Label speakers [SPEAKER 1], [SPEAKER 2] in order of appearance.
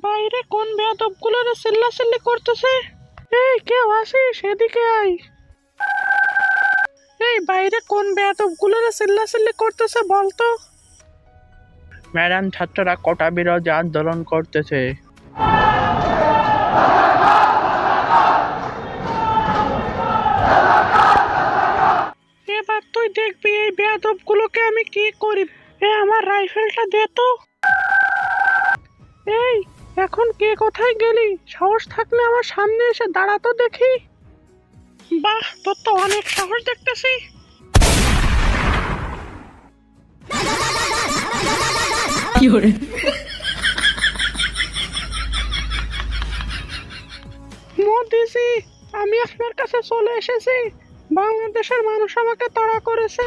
[SPEAKER 1] বাইরে কোন বেয়াদবগুলো চিল্লাচিল্লি করতেছে? এই কেউ আসিস, এদিকে আয়। এই বাইরে কোন বেয়াদবগুলো চিল্লাচিল্লি করতেছে বলতো? ম্যাডাম, ছাত্ররা কোটা বিরোধী আন্দোলন করতেছে। এবার তুই দেখবি এই বেয়াদবগুলোকে আমি কি করি। আমার রাইফেলটা দে তো। এই এখন কে কোথায় গেলি? সাহস থাকলে আমার সামনে এসে দাঁড়াতো দেখি। বাহ, তোর তো অনেক সাহস দেখতেছি। মোদিজি, আমি আপনার কাছে চলে এসেছি। বাংলাদেশের মানুষ আমাকে তাড়া করেছে।